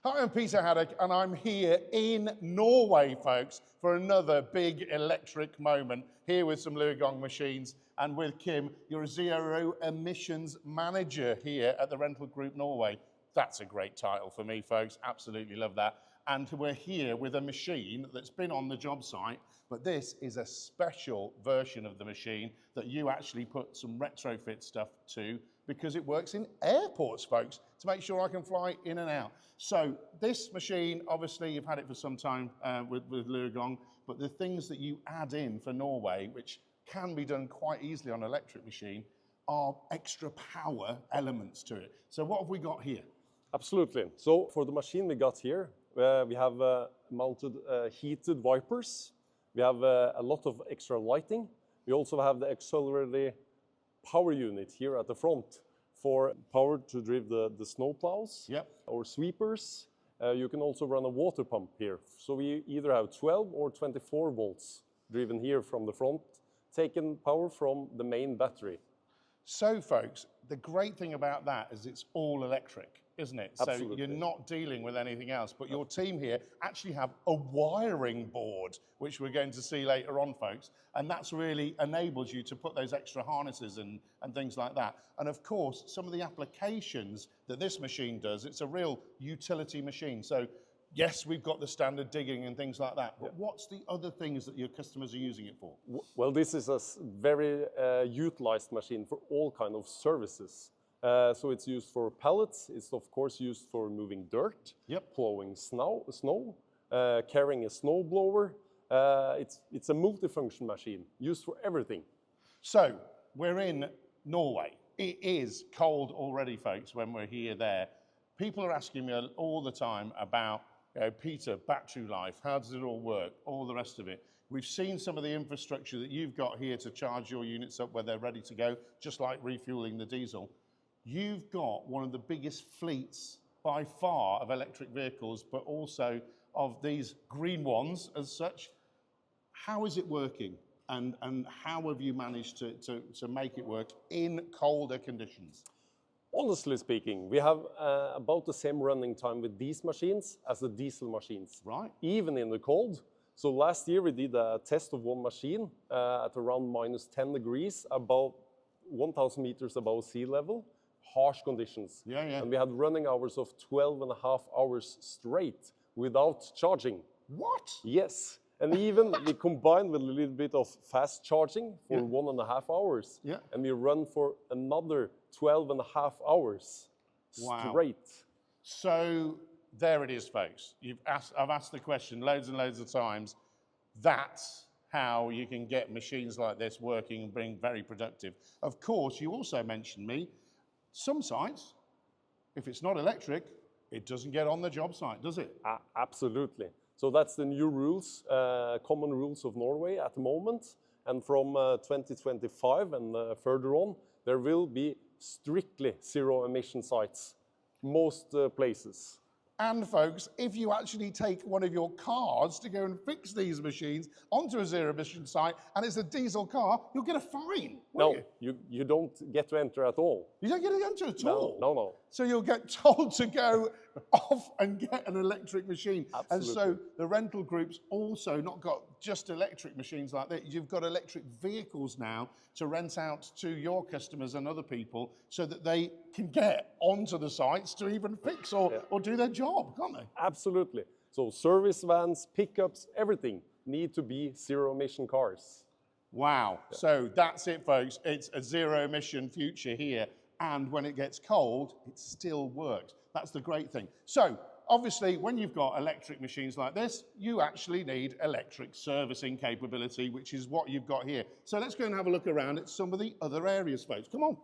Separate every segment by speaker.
Speaker 1: Hi, I'm Peter Haddock, and I'm here in Norway, folks, for another big electric moment, here with some LiuGong machines, and with Kim, your zero emissions manager here at the Rental Group Norway. That's a great title for me, folks. Absolutely love that. And we're here with a machine that's been on the job site, but this is a special version of the machine that you actually put some retrofit stuff to, because it works in airports, folks, to make sure I can fly in and out. So this machine, obviously you've had it for some time with LiuGong, but the things that you add in for Norway, which can be done quite easily on an electric machine, are extra power elements to it. So what have we got here?
Speaker 2: Absolutely. So for the machine we got here, we have mounted heated wipers. We have a lot of extra lighting. We also have the auxiliary power unit here at the front for power to drive the snow plows or sweepers. You can also run a water pump here. So we either have 12 or 24 volts driven here from the front, taking power from the main battery.
Speaker 1: So folks, the great thing about that is it's all electric, isn't it?
Speaker 2: Absolutely.
Speaker 1: So you're not dealing with anything else, but your team here actually have a wiring board, which we're going to see later on, folks, and that's really enables you to put those extra harnesses and things like that. And of course, some of the applications that this machine does, it's a real utility machine. So yes, we've got the standard digging and things like that, but what's the other things that your customers are using it for?
Speaker 2: Well, this is a very utilized machine for all kind of services. So it's used for pallets, it's of course used for moving dirt, ploughing snow, carrying a snow blower. It's a multifunction machine, used for everything.
Speaker 1: So, we're in Norway. It is cold already, folks, when we're here there. People are asking me all the time about, Peter, battery life, how does it all work, all the rest of it. We've seen some of the infrastructure that you've got here to charge your units up where they're ready to go, just like refueling the diesel. You've got one of the biggest fleets by far of electric vehicles, but also of these green ones as such. How is it working? And how have you managed to make it work in colder conditions?
Speaker 2: Honestly speaking, we have about the same running time with these machines as the diesel machines.
Speaker 1: Right.
Speaker 2: Even in the cold. So last year we did a test of one machine at around -10 degrees, about 1,000 meters above sea level, harsh conditions. And we had running hours of 12.5 hours straight without charging.
Speaker 1: What?
Speaker 2: Yes. And even we combined with a little bit of fast charging for 1.5 hours. And we run for another 12.5 hours straight.
Speaker 1: So there it is, folks. I've asked the question loads and loads of times. That's how you can get machines like this working and being very productive. Of course, you also mentioned me, some sites, if it's not electric, it doesn't get on the job site, does it?
Speaker 2: Absolutely. So that's the new rules, common rules of Norway at the moment. And from 2025 and further on, there will be strictly zero emission sites, most places.
Speaker 1: And folks, if you actually take one of your cars to go and fix these machines onto a zero emission site and it's a diesel car, you'll get a fine.
Speaker 2: No, you don't get to enter at all.
Speaker 1: You don't get to enter at all?
Speaker 2: No.
Speaker 1: So you'll get told to go off and get an electric machine.
Speaker 2: Absolutely.
Speaker 1: And so the rental groups also not got just electric machines like that. You've got electric vehicles now to rent out to your customers and other people so that they can get onto the sites to even fix or do their job, can't they?
Speaker 2: Absolutely. So service vans, pickups, everything need to be zero emission cars.
Speaker 1: Wow. So that's it, folks. It's a zero emission future here. And when it gets cold, it still works. That's the great thing. So obviously, when you've got electric machines like this, you actually need electric servicing capability, which is what you've got here. So let's go and have a look around at some of the other areas, folks. Come on.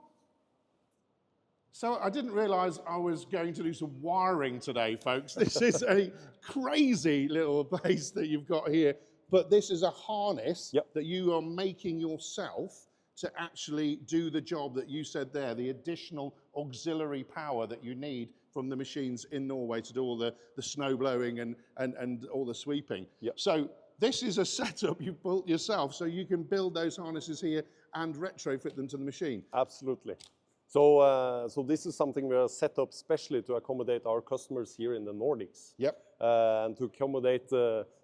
Speaker 1: So I didn't realize I was going to do some wiring today, folks. This is a crazy little place that you've got here. But this is a harness that you are making yourself to actually do the job that you said there, the additional auxiliary power that you need from the machines in Norway to do all the snow blowing and all the sweeping. So this is a setup you've built yourself, so you can build those harnesses here and retrofit them to the machine.
Speaker 2: Absolutely. So this is something we are set up specially to accommodate our customers here in the Nordics.
Speaker 1: Yep.
Speaker 2: And to accommodate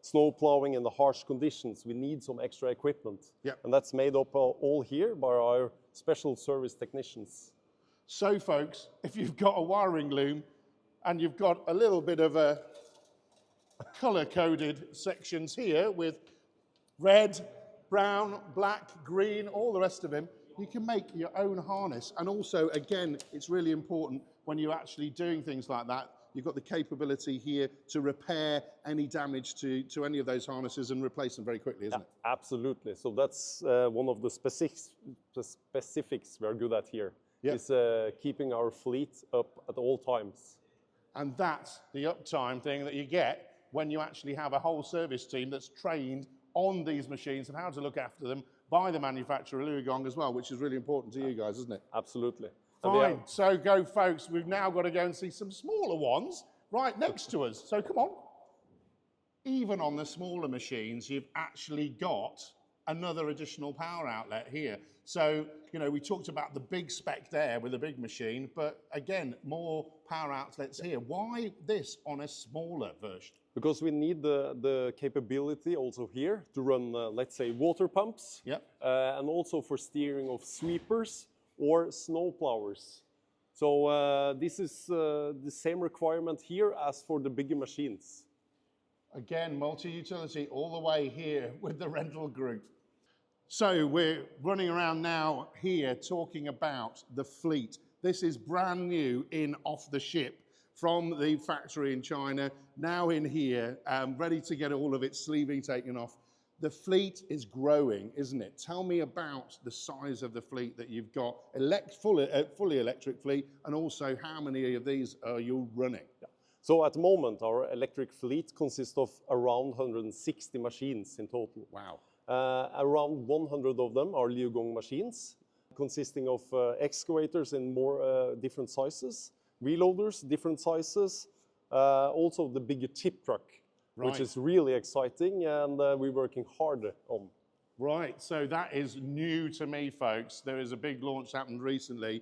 Speaker 2: snow plowing in the harsh conditions, we need some extra equipment.
Speaker 1: Yep.
Speaker 2: And that's made up all here by our special service technicians.
Speaker 1: So folks, if you've got a wiring loom and you've got a little bit of a color-coded sections here with red, brown, black, green, all the rest of them, you can make your own harness. And also, again, it's really important when you're actually doing things like that, you've got the capability here to repair any damage to any of those harnesses and replace them very quickly, isn't it?
Speaker 2: Absolutely. So that's one of the specifics we are good at here, is keeping our fleet up at all times.
Speaker 1: And that's the uptime thing that you get when you actually have a whole service team that's trained on these machines and how to look after them by the manufacturer, LiuGong, as well, which is really important to you guys, isn't it?
Speaker 2: Absolutely.
Speaker 1: Fine. So go, folks. We've now got to go and see some smaller ones right next to us. So come on. Even on the smaller machines, you've actually got another additional power outlet here. So, you know, we talked about the big spec there with a big machine, but again, more power outlets here. Why this on a smaller version?
Speaker 2: Because we need the capability also here to run, let's say, water pumps.
Speaker 1: Yep.
Speaker 2: And also for steering of sweepers or snow plowers. So this is the same requirement here as for the bigger machines.
Speaker 1: Again, multi-utility all the way here with the rental group. So we're running around now here talking about the fleet. This is brand new in off the ship from the factory in China, now in here, ready to get all of its sleeving taken off. The fleet is growing, isn't it? Tell me about the size of the fleet that you've got, fully electric fleet, and also how many of these are you running?
Speaker 2: So at the moment, our electric fleet consists of around 160 machines in total.
Speaker 1: Wow.
Speaker 2: Around 100 of them are LiuGong machines, consisting of excavators in more different sizes, wheel loaders, different sizes, also the bigger tip truck, which is really exciting, and we're working hard on.
Speaker 1: Right, so that is new to me, folks. There is a big launch happened recently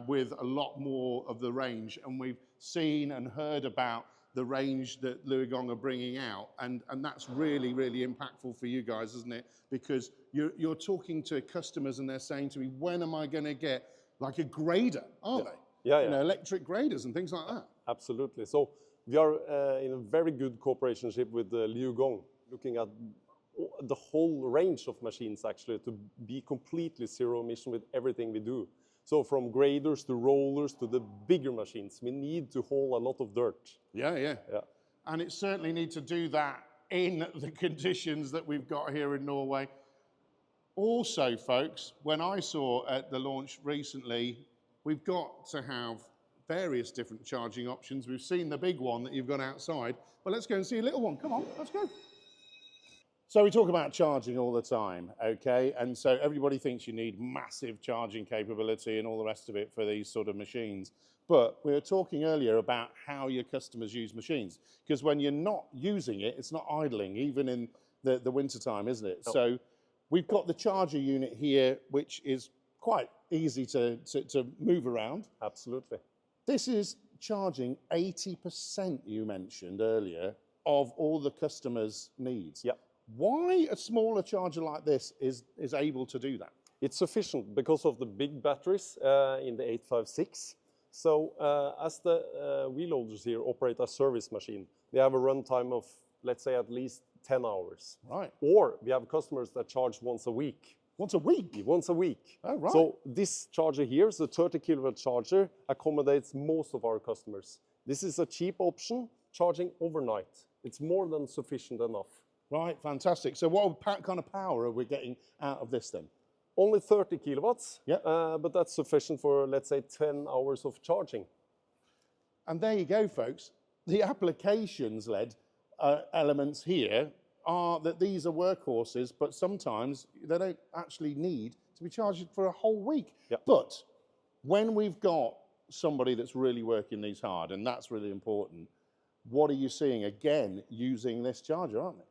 Speaker 1: with a lot more of the range, and we've seen and heard about the range that LiuGong are bringing out, and that's really, really impactful for you guys, isn't it? Because you're talking to customers and they're saying to me, when am I going to get like a grader, aren't they?
Speaker 2: Yeah,
Speaker 1: you know, electric graders and things like that.
Speaker 2: Absolutely. So we are in a very good cooperation with LiuGong, looking at the whole range of machines actually to be completely zero emission with everything we do. So from graders to rollers to the bigger machines, we need to haul a lot of dirt.
Speaker 1: Yeah. And it certainly needs to do that in the conditions that we've got here in Norway. Also, folks, when I saw at the launch recently, we've got to have various different charging options. We've seen the big one that you've got outside, but let's go and see a little one. Come on, let's go. So we talk about charging all the time, okay? And so everybody thinks you need massive charging capability and all the rest of it for these sort of machines. But we were talking earlier about how your customers use machines, because when you're not using it, it's not idling, even in the winter time, isn't it? Oh. So we've got the charger unit here, which is quite easy to move around.
Speaker 2: Absolutely.
Speaker 1: This is charging 80%, you mentioned earlier, of all the customers' needs.
Speaker 2: Yep.
Speaker 1: Why a smaller charger like this is able to do that?
Speaker 2: It's sufficient because of the big batteries in the 856. So as the wheel loaders here operate a service machine, they have a runtime of, let's say, at least 10 hours.
Speaker 1: Right.
Speaker 2: Or we have customers that charge once a week.
Speaker 1: Once a week?
Speaker 2: Once a week.
Speaker 1: Oh, right.
Speaker 2: So this charger here, the 30 kilowatt charger, accommodates most of our customers. This is a cheap option, charging overnight. It's more than sufficient enough.
Speaker 1: Right, fantastic. So what kind of power are we getting out of this then?
Speaker 2: Only 30 kilowatts,
Speaker 1: yep.
Speaker 2: But that's sufficient for, let's say, 10 hours of charging.
Speaker 1: And there you go, folks. The applications-led elements here are that these are workhorses, but sometimes they don't actually need to be charged for a whole week.
Speaker 2: Yep.
Speaker 1: But when we've got somebody that's really working these hard, and that's really important, what are you seeing again using this charger, aren't they?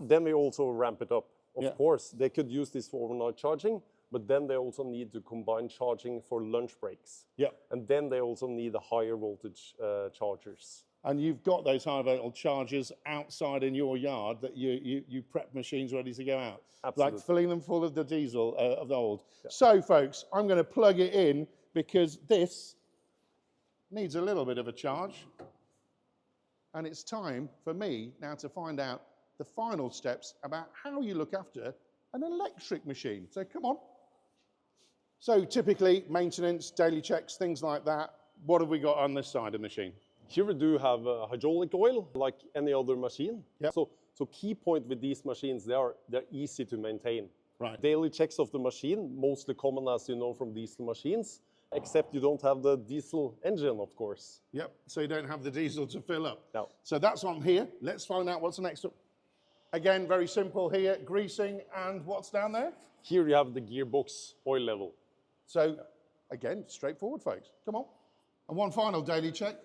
Speaker 2: Then we also ramp it up. Of course, they could use this for overnight charging, but then they also need to combine charging for lunch breaks.
Speaker 1: Yep.
Speaker 2: And then they also need the higher voltage chargers.
Speaker 1: And you've got those high voltage chargers outside in your yard that you prep machines ready to go out.
Speaker 2: Absolutely.
Speaker 1: Like filling them full of the diesel of the old. Yeah. So folks, I'm going to plug it in because this needs a little bit of a charge. And it's time for me now to find out the final steps about how you look after an electric machine. So come on. So typically maintenance, daily checks, things like that. What have we got on this side of the machine?
Speaker 2: Here we do have hydraulic oil like any other machine.
Speaker 1: Yep.
Speaker 2: So key point with these machines, they're easy to maintain.
Speaker 1: Right.
Speaker 2: Daily checks of the machine, mostly common as you know from diesel machines, except you don't have the diesel engine, of course.
Speaker 1: Yep, so you don't have the diesel to fill up.
Speaker 2: No.
Speaker 1: So that's on here. Let's find out what's next up. Again, very simple here, greasing, and what's down there?
Speaker 2: Here you have the gearbox oil level.
Speaker 1: So again, straightforward, folks. Come on. And one final daily check,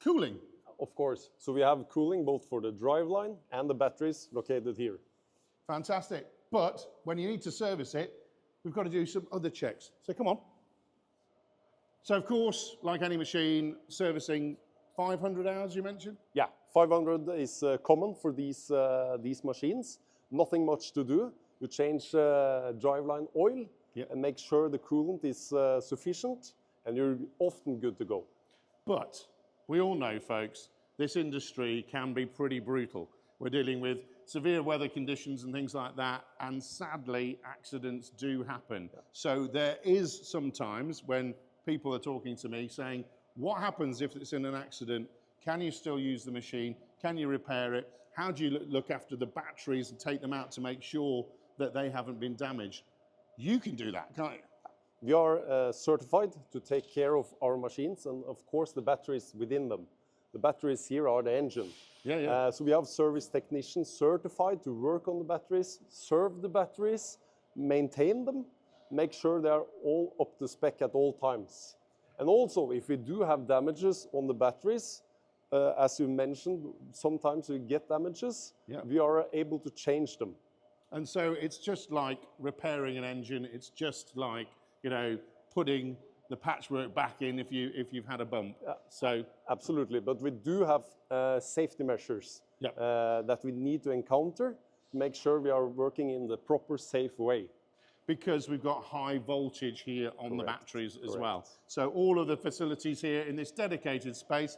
Speaker 1: cooling.
Speaker 2: Of course. So we have cooling both for the driveline and the batteries located here.
Speaker 1: Fantastic. But when you need to service it, we've got to do some other checks. So come on. So of course, like any machine, servicing 500 hours you mentioned?
Speaker 2: Yeah, 500 is common for these machines. Nothing much to do. You change driveline oil and make sure the coolant is sufficient, and you're often good to go.
Speaker 1: But we all know, folks, this industry can be pretty brutal. We're dealing with severe weather conditions and things like that, and sadly, accidents do happen. Yeah. So there is sometimes when people are talking to me saying, what happens if it's in an accident? Can you still use the machine? Can you repair it? How do you look after the batteries and take them out to make sure that they haven't been damaged? You can do that, can't you?
Speaker 2: We are certified to take care of our machines and of course the batteries within them. The batteries here are the engine. So we have service technicians certified to work on the batteries, serve the batteries, maintain them, make sure they are all up to spec at all times. And also, if we do have damages on the batteries, as you mentioned, sometimes we get damages, we are able to change them.
Speaker 1: And so it's just like repairing an engine, it's just like, you know, putting the patchwork back in if you've had a bump. So
Speaker 2: absolutely, but we do have safety measures that we need to encounter to make sure we are working in the proper, safe way.
Speaker 1: Because we've got high voltage here on the batteries as well. So all of the facilities here in this dedicated space,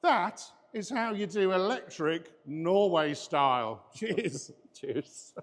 Speaker 1: that is how you do electric Norway style. Cheers.
Speaker 2: Cheers.